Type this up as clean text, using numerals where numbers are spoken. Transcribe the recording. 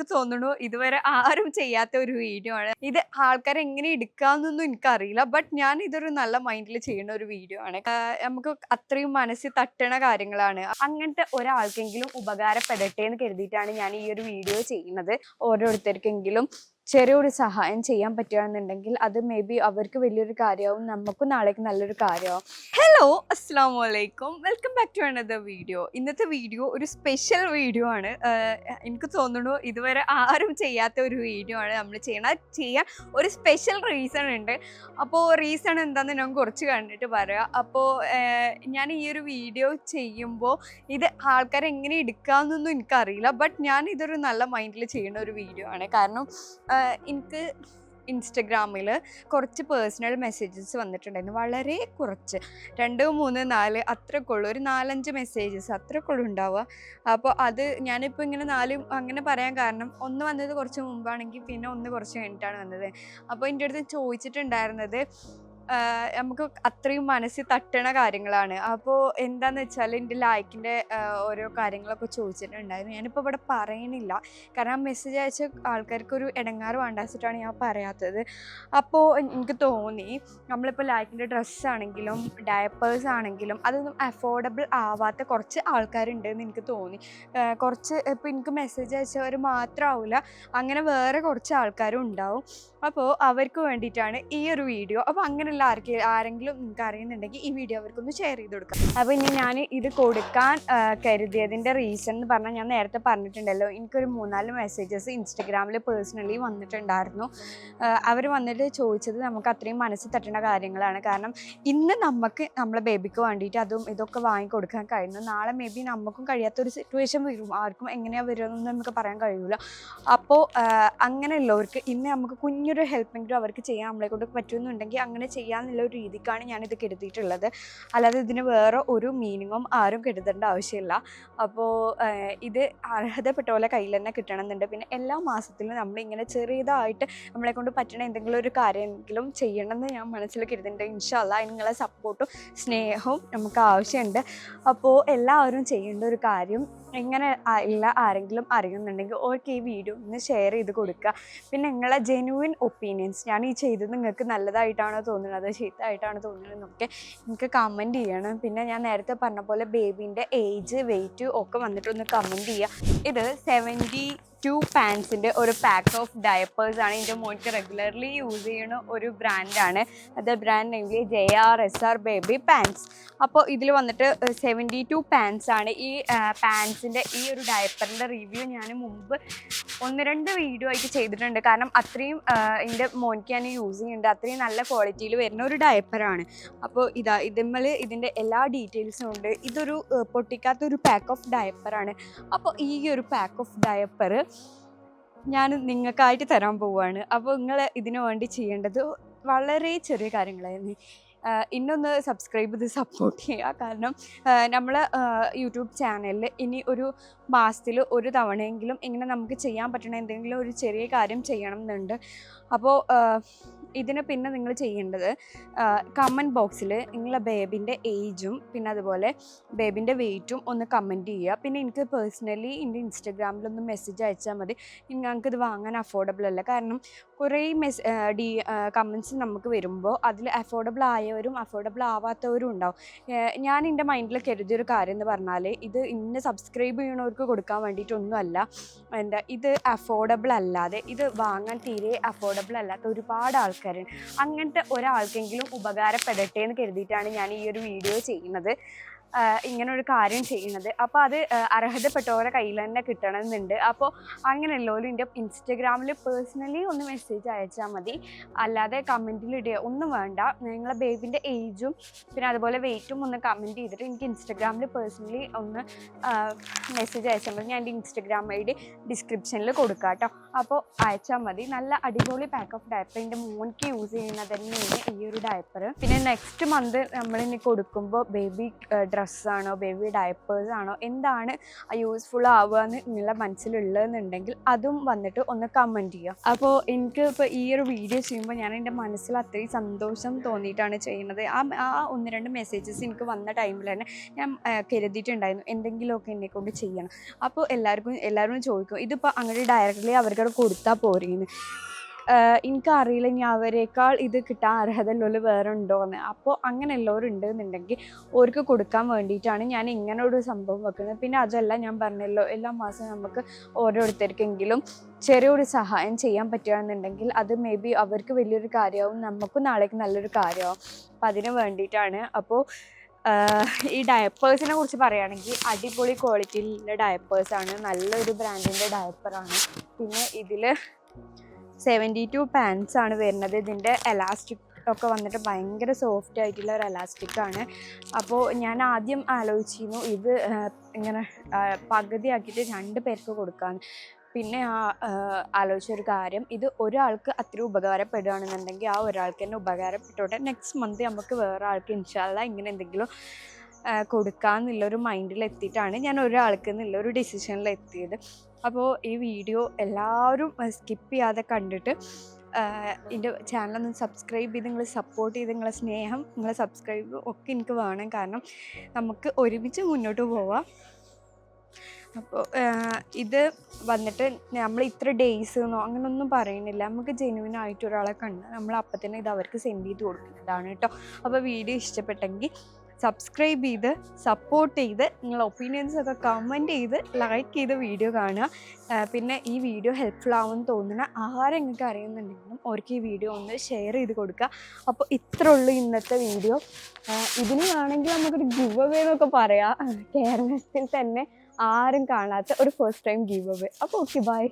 എനിക്ക് തോന്നുന്നു ഇതുവരെ ആരും ചെയ്യാത്ത ഒരു വീഡിയോ ആണ് ഇത്. ആൾക്കാർ എങ്ങനെ എടുക്കാന്നൊന്നും എനിക്കറിയില്ല, ബട്ട് ഞാൻ ഇതൊരു നല്ല മൈൻഡിൽ ചെയ്യുന്ന ഒരു വീഡിയോ ആണ്. നമുക്ക് അത്രയും മനസ്സിൽ തട്ടണ കാര്യങ്ങളാണ്. അങ്ങനത്തെ ഒരാൾക്കെങ്കിലും ഉപകാരപ്പെടട്ടെ എന്ന് കരുതിയിട്ടാണ് ഞാൻ ഈ ഒരു വീഡിയോ ചെയ്യുന്നത്. ഓരോരുത്തർക്കെങ്കിലും ചെറിയൊരു സഹായം ചെയ്യാൻ പറ്റുകയാണെന്നുണ്ടെങ്കിൽ അത് മേ ബി അവർക്ക് വലിയൊരു കാര്യമാവും, നമുക്കും നാളേക്ക് നല്ലൊരു കാര്യമാവും. ഹലോ, അസ്സാം വലൈക്കും, welcome back to another video. ഇന്നത്തെ വീഡിയോ ഒരു സ്പെഷ്യൽ വീഡിയോ ആണ്. എനിക്ക് തോന്നുന്നു ഇതുവരെ ആരും ചെയ്യാത്ത ഒരു വീഡിയോ ആണ് നമ്മൾ ചെയ്യാൻ ഒരു സ്പെഷ്യൽ റീസൺ ഉണ്ട്. അപ്പോൾ റീസൺ എന്താണെന്ന് ഞാൻ കുറച്ച് കണ്ടിട്ട് പറയാം. അപ്പോൾ ഞാൻ ഈ ഒരു വീഡിയോ ചെയ്യുമ്പോൾ ഇത് ആൾക്കാർ എങ്ങനെ എടുക്കാമെന്നൊന്നും എനിക്കറിയില്ല, ബട്ട് ഞാൻ ഇതൊരു നല്ല മൈൻഡിൽ ചെയ്യുന്ന ഒരു വീഡിയോ ആണ്. കാരണം എനിക്ക് ഇൻസ്റ്റഗ്രാമിൽ കുറച്ച് പേഴ്സണൽ മെസ്സേജസ് വന്നിട്ടുണ്ടായിരുന്നു. വളരെ കുറച്ച്, 2, 3, 4 അത്രക്കുള്ളൂ, ഒരു 4-5 മെസ്സേജസ് അത്രക്കുള്ളൂ ഉണ്ടാവുക. അപ്പോൾ അത് ഞാനിപ്പോൾ ഇങ്ങനെ 4 അങ്ങനെ പറയാൻ കാരണം, ഒന്ന് വന്നത് കുറച്ച് മുമ്പാണെങ്കിൽ പിന്നെ ഒന്ന് കുറച്ച് കഴിഞ്ഞിട്ടാണ് വന്നത്. അപ്പോൾ എൻ്റെ അടുത്ത് ചോദിച്ചിട്ടുണ്ടായിരുന്നത് നമുക്ക് അത്രയും മനസ്സിൽ തട്ടണ കാര്യങ്ങളാണ്. അപ്പോൾ എന്താണെന്ന് വെച്ചാൽ എൻ്റെ ലൈക്കിൻ്റെ ഓരോ കാര്യങ്ങളൊക്കെ ചോദിച്ചിട്ടുണ്ടായിരുന്നു. ഞാനിപ്പോൾ ഇവിടെ പറയണില്ല, കാരണം മെസ്സേജ് അയച്ച ആൾക്കാർക്കൊരു ഇടങ്ങാറ് വേണ്ടാച്ചിട്ടാണ് ഞാൻ പറയാത്തത്. അപ്പോൾ എനിക്ക് തോന്നി നമ്മളിപ്പോൾ ലൈക്കിൻ്റെ ഡ്രസ്സാണെങ്കിലും ഡയപ്പേഴ്സ് ആണെങ്കിലും അതൊന്നും അഫോർഡബിൾ ആവാത്ത കുറച്ച് ആൾക്കാരുണ്ടെന്ന് എനിക്ക് തോന്നി. കുറച്ച് ഇപ്പോൾ എനിക്ക് മെസ്സേജ് അയച്ചവർ മാത്രമാവില്ല, അങ്ങനെ വേറെ കുറച്ച് ആൾക്കാരും ഉണ്ടാവും. അപ്പോൾ അവർക്ക് വേണ്ടിയിട്ടാണ് ഈ ഒരു വീഡിയോ. അപ്പോൾ അങ്ങനെയുള്ള ആരെങ്കിലും നിങ്ങൾക്ക് അറിയുന്നുണ്ടെങ്കിൽ ഈ വീഡിയോ അവർക്കൊന്ന് ഷെയർ ചെയ്ത് കൊടുക്കാം. അപ്പോൾ ഇനി ഞാൻ ഇത് കൊടുക്കാൻ കരുതിയതിൻ്റെ റീസൺ എന്ന് പറഞ്ഞാൽ, ഞാൻ നേരത്തെ പറഞ്ഞിട്ടുണ്ടല്ലോ, എനിക്കൊരു 3-4 മെസ്സേജസ് ഇൻസ്റ്റഗ്രാമിൽ പേഴ്സണലി വന്നിട്ടുണ്ടായിരുന്നു. അവർ വന്നിട്ട് ചോദിച്ചത് നമുക്ക് അത്രയും മനസ്സിൽ തട്ടുന്ന കാര്യങ്ങളാണ്. കാരണം ഇന്ന് നമുക്ക് നമ്മളെ ബേബിക്ക് വേണ്ടിയിട്ട് അതും ഇതൊക്കെ വാങ്ങിക്കൊടുക്കാൻ കഴിയുന്നു. നാളെ മേ ബി നമുക്കും കഴിയാത്തൊരു സിറ്റുവേഷൻ വരും. ആർക്കും എങ്ങനെയാണ് വരുമെന്നൊന്നും നമുക്ക് പറയാൻ കഴിയില്ല. അപ്പോൾ അങ്ങനെയുള്ളവർക്ക് ഇന്ന് നമുക്ക് കുഞ്ഞൊരു ഹെൽപ്പെങ്കിലും അവർക്ക് ചെയ്യാൻ നമ്മളെ കൊണ്ട് പറ്റുമെന്നുണ്ടെങ്കിൽ അങ്ങനെ ചെയ്യാന്നുള്ള ഒരു രീതിക്കാണ് ഞാനിത് കരുതിയിട്ടുള്ളത്. അല്ലാതെ ഇതിന് വേറെ ഒരു മീനിങ്ങും ആരും കരുതേണ്ട ആവശ്യമില്ല. അപ്പോൾ ഇത് അർഹതപ്പെട്ട പോലെ കയ്യിൽ തന്നെ കിട്ടണമെന്നുണ്ട്. പിന്നെ എല്ലാ മാസത്തിലും നമ്മളിങ്ങനെ ചെറിയതായിട്ട് നമ്മളെ കൊണ്ട് പറ്റണ എന്തെങ്കിലും ഒരു കാര്യമെങ്കിലും ചെയ്യണമെന്ന് ഞാൻ മനസ്സിൽ കരുതുന്നുണ്ട്. ഇൻഷാ അല്ലാഹ് നിങ്ങളെ സപ്പോർട്ടും സ്നേഹവും നമുക്ക് ആവശ്യമുണ്ട്. അപ്പോൾ എല്ലാവരും ചെയ്യേണ്ട ഒരു കാര്യം, ഇങ്ങനെ ഉള്ള ആരെങ്കിലും അറിയുന്നുണ്ടെങ്കിൽ ഓർക്ക് ഈ വീഡിയോ ഒന്ന് ഷെയർ ചെയ്ത് കൊടുക്കുക. പിന്നെ നിങ്ങളെ ജെന്യുവിൻ ഒപ്പീനിയൻസ്, ഞാൻ ഈ ചെയ്തത് നിങ്ങൾക്ക് നല്ലതായിട്ടാണോ തോന്നുന്നത്, ചീത്തയായിട്ടാണോ തോന്നുന്നതെന്നൊക്കെ എനിക്ക് കമൻറ്റ് ചെയ്യണം. പിന്നെ ഞാൻ നേരത്തെ പറഞ്ഞ പോലെ ബേബീൻ്റെ ഏജ്, വെയിറ്റ് ഒക്കെ വന്നിട്ടൊന്ന് കമൻറ്റ് ചെയ്യുക. ഇത് 72 പാൻസിൻ്റെ ഒരു പാക്ക് ഓഫ് ഡയപ്പേഴ്സാണ്. എൻ്റെ മോൾക്ക് റെഗുലർലി യൂസ് ചെയ്യുന്ന ഒരു ബ്രാൻഡാണ്. അത് brand name JRSR baby pans. അപ്പോൾ ഇതിൽ വന്നിട്ട് 72 പാൻസാണ്. ഈ പാൻസിൻ്റെ ഈ ഒരു ഡയപ്പറിൻ്റെ റിവ്യൂ ഞാൻ മുമ്പ് 1-2 വീഡിയോ ആയിട്ട് ചെയ്തിട്ടുണ്ട്. കാരണം അത്രയും എൻ്റെ മോനിക്ക് ഞാൻ യൂസ് ചെയ്യുന്നുണ്ട്, അത്രയും നല്ല ക്വാളിറ്റിയിൽ വരുന്ന ഒരു ഡയപ്പറാണ്. അപ്പോൾ ഇതിൻ്റെ എല്ലാ ഡീറ്റെയിൽസും ഉണ്ട്. ഇതൊരു പൊട്ടിക്കാത്തൊരു പാക്ക് ഓഫ് ഡയപ്പറാണ്. അപ്പോൾ ഈ ഒരു പാക്ക് ഓഫ് ഡയപ്പർ ഞാൻ നിങ്ങൾക്കായിട്ട് തരാൻ പോവുകയാണ്. അപ്പോൾ നിങ്ങൾ ഇതിനു വേണ്ടി ചെയ്യേണ്ടത് വളരെ ചെറിയ കാര്യങ്ങളായിരുന്നു. ഇന്നൊന്ന് സബ്സ്ക്രൈബ് ചെയ്ത് സപ്പോർട്ട് ചെയ്യുക. കാരണം നമ്മൾ യൂട്യൂബ് ചാനലിൽ ഇനി ഒരു മാസത്തിൽ ഒരു തവണയെങ്കിലും ഇങ്ങനെ നമുക്ക് ചെയ്യാൻ പറ്റണ എന്തെങ്കിലും ഒരു ചെറിയ കാര്യം ചെയ്യണം എന്നുണ്ട്. അപ്പോൾ ഇതിന് പിന്നെ നിങ്ങൾ ചെയ്യേണ്ടത് കമൻറ്റ് ബോക്സിൽ നിങ്ങളെ ബേബിൻ്റെ ഏജും പിന്നെ അതുപോലെ ബേബിൻ്റെ വെയിറ്റും ഒന്ന് കമൻറ്റ് ചെയ്യുക. പിന്നെ എനിക്ക് പേഴ്സണലി എൻ്റെ ഇൻസ്റ്റഗ്രാമിലൊന്ന് മെസ്സേജ് അയച്ചാൽ മതി. ഞങ്ങൾക്കിത് വാങ്ങാൻ അഫോർഡബിൾ അല്ല. കാരണം കുറേ കമൻറ്റ്സ് നമുക്ക് വരുമ്പോൾ അതിൽ അഫോർഡബിൾ ആയവരും അഫോർഡബിൾ ആവാത്തവരും ഉണ്ടാവും. ഞാൻ എൻ്റെ മൈൻഡിൽ കരുതിയൊരു കാര്യം എന്ന് പറഞ്ഞാൽ, ഇത് ഇന്ന് സബ്സ്ക്രൈബ് ചെയ്യണവർക്ക് കൊടുക്കാൻ വേണ്ടിയിട്ടൊന്നുമല്ല. ഇത് അഫോർഡബിൾ അല്ലാതെ, ഇത് വാങ്ങാൻ തീരെ അഫോർഡബിൾ അല്ലാത്ത ഒരുപാട് ആൾക്കാരുണ്ട്. അങ്ങനത്തെ ഒരാൾക്കെങ്കിലും ഉപകാരപ്പെടട്ടെ എന്ന് കരുതിയിട്ടാണ് ഞാൻ ഈ ഒരു വീഡിയോ ചെയ്യുന്നത്, ഇങ്ങനൊരു കാര്യം ചെയ്യുന്നത്. അപ്പോൾ അത് അർഹതപ്പെട്ടവരെ കയ്യിൽ തന്നെ കിട്ടണമെന്നുണ്ട്. അപ്പോൾ അങ്ങനെയുള്ളവരും എൻ്റെ ഇൻസ്റ്റഗ്രാമിൽ പേഴ്സണലി ഒന്ന് മെസ്സേജ് അയച്ചാൽ മതി. അല്ലാതെ കമൻറ്റിലിടുക ഒന്നും വേണ്ട. നിങ്ങളെ ബേബിൻ്റെ ഏജും പിന്നെ അതുപോലെ വെയിറ്റും ഒന്ന് കമൻറ്റ് ചെയ്തിട്ട് എനിക്ക് ഇൻസ്റ്റഗ്രാമിൽ പേഴ്സണലി ഒന്ന് മെസ്സേജ് അയച്ചാൽ മതി. ഞാൻ എൻ്റെ ഇൻസ്റ്റഗ്രാം ID ഡിസ്ക്രിപ്ഷനിൽ കൊടുക്കാം കേട്ടോ. അപ്പോൾ അയച്ചാൽ മതി. നല്ല അടിപൊളി പാക്ക് ഓഫ് ഡയപ്പർ, എൻ്റെ മോനിക്ക് യൂസ് ചെയ്യുന്നത് തന്നെയാണ് ഈ ഒരു ഡയപ്പർ. പിന്നെ നെക്സ്റ്റ് മന്ത് നമ്മളിനി കൊടുക്കുമ്പോൾ ബേബി ഡ്രസ്സാണോ ബേബി ഡയപ്പേഴ്സാണോ എന്താണ് യൂസ്ഫുൾ ആവുക എന്നുള്ള മനസ്സിലുള്ളതെന്നുണ്ടെങ്കിൽ അതും വന്നിട്ട് ഒന്ന് കമൻറ്റ് ചെയ്യുക. അപ്പോൾ എനിക്ക് ഇപ്പോൾ ഈ ഒരു വീഡിയോ ചെയ്യുമ്പോൾ ഞാൻ എൻ്റെ മനസ്സിൽ അത്രയും സന്തോഷം തോന്നിയിട്ടാണ് ചെയ്യുന്നത്. ആ 1-2 മെസ്സേജസ് എനിക്ക് വന്ന ടൈമിൽ തന്നെ ഞാൻ കരുതിയിട്ടുണ്ടായിരുന്നു എന്തെങ്കിലുമൊക്കെ എന്നെക്കൊണ്ട് ചെയ്യണം. അപ്പോൾ എല്ലാവരും ചോദിക്കും ഇതിപ്പോൾ അങ്ങനെ ഡയറക്റ്റ്ലി അവർക്കവിടെ കൊടുത്താൽ പോരെയെന്ന്. എനിക്കറിയില്ല ഇനി അവരെക്കാൾ ഇത് കിട്ടാൻ അർഹതയുള്ള വേറെ ഉണ്ടോയെന്ന്. അപ്പോൾ അങ്ങനെ എല്ലാവരും ഉണ്ടെന്നുണ്ടെങ്കിൽ അവർക്ക് കൊടുക്കാൻ വേണ്ടിയിട്ടാണ് ഞാൻ ഇങ്ങനെ ഒരു സംഭവം വെക്കുന്നത്. പിന്നെ അതല്ല, ഞാൻ പറഞ്ഞല്ലോ എല്ലാ മാസവും നമുക്ക് ഓരോരുത്തർക്കെങ്കിലും ചെറിയൊരു സഹായം ചെയ്യാൻ പറ്റുകയാണെന്നുണ്ടെങ്കിൽ അത് മേ ബി അവർക്ക് വലിയൊരു കാര്യമാവും, നമുക്കും നാളേക്ക് നല്ലൊരു കാര്യമാവും. അപ്പം അതിന് വേണ്ടിയിട്ടാണ്. അപ്പോൾ ഈ ഡയപ്പേഴ്സിനെ കുറിച്ച് പറയുകയാണെങ്കിൽ അടിപൊളി ക്വാളിറ്റിയിലുള്ള ഡയപ്പേഴ്സാണ്, നല്ലൊരു ബ്രാൻഡിൻ്റെ ഡയപ്പറാണ്. പിന്നെ ഇതിൽ 72 പാൻസ് ആണ് വരുന്നത്. ഇതിൻ്റെ എലാസ്റ്റിക് ഒക്കെ വന്നിട്ട് ഭയങ്കര സോഫ്റ്റ് ആയിട്ടുള്ള ഒരു എലാസ്റ്റിക്കാണ്. അപ്പോൾ ഞാൻ ആദ്യം ആലോചിച്ചിരുന്നു ഇത് ഇങ്ങനെ പകുതിയാക്കിയിട്ട് 2 പേർക്ക് കൊടുക്കാമെന്ന്. പിന്നെ ആലോചിച്ചൊരു കാര്യം, ഇത് ഒരാൾക്ക് അത്ര ഉപകാരപ്പെടുകയാണെന്നുണ്ടെങ്കിൽ ആ ഒരാൾക്ക് തന്നെ ഉപകാരപ്പെട്ടോട്ടെ, നെക്സ്റ്റ് മന്ത് നമുക്ക് വേറെ ആൾക്ക് ഇൻഷാല്ലാ ഇങ്ങനെ എന്തെങ്കിലും കൊടുക്കാമെന്നുള്ളൊരു മൈൻഡിലെത്തിയിട്ടാണ് ഞാൻ ഒരാൾക്ക് എന്നുള്ളൊരു ഡിസിഷനിലെത്തിയത്. അപ്പോൾ ഈ വീഡിയോ എല്ലാവരും സ്കിപ്പ് ചെയ്യാതെ കണ്ടിട്ട് എൻ്റെ ചാനലൊന്ന് സബ്സ്ക്രൈബ് ചെയ്ത് നിങ്ങൾ സപ്പോർട്ട് ചെയ്ത് നിങ്ങളെ സ്നേഹം നിങ്ങളെ സബ്സ്ക്രൈബ് ഒക്കെ എനിക്ക് വേണം. കാരണം നമുക്ക് ഒരുമിച്ച് മുന്നോട്ട് പോവാം. അപ്പോൾ ഇത് വന്നിട്ട് നമ്മൾ ഇത്ര ഡേയ്സ് എന്നോ അങ്ങനെയൊന്നും പറയുന്നില്ല. നമുക്ക് ജെന്യുവിനായിട്ട് ഒരാളെ കണ്ട് നമ്മൾ അപ്പം തന്നെ ഇത് അവർക്ക് സെൻഡ് ചെയ്ത് കൊടുക്കുന്നതാണ് കേട്ടോ. അപ്പോൾ വീഡിയോ ഇഷ്ടപ്പെട്ടെങ്കിൽ സബ്സ്ക്രൈബ് ചെയ്ത് സപ്പോർട്ട് ചെയ്ത് നിങ്ങളുടെ ഒപ്പീനിയൻസൊക്കെ കമൻറ്റ് ചെയ്ത് ലൈക്ക് ചെയ്ത് വീഡിയോ കാണുക. പിന്നെ ഈ വീഡിയോ ഹെൽപ്ഫുൾ ആവുമെന്ന് തോന്നുന്ന ആരെങ്കിലും അറിയുന്നുണ്ടെങ്കിലും അവർക്ക് ഈ വീഡിയോ ഒന്ന് ഷെയർ ചെയ്ത് കൊടുക്കുക. അപ്പോൾ ഇത്ര ഉള്ളൂ ഇന്നത്തെ വീഡിയോ. ഇതിന് വേണമെങ്കിൽ നമുക്കൊരു ഗിവ് അവേ എന്നൊക്കെ പറയാം. കേരളത്തിൽ തന്നെ ആരും കാണാത്ത ഒരു ഫസ്റ്റ് ടൈം ഗിവ് അവേ. അപ്പോൾ ഓക്കെ, ബൈ.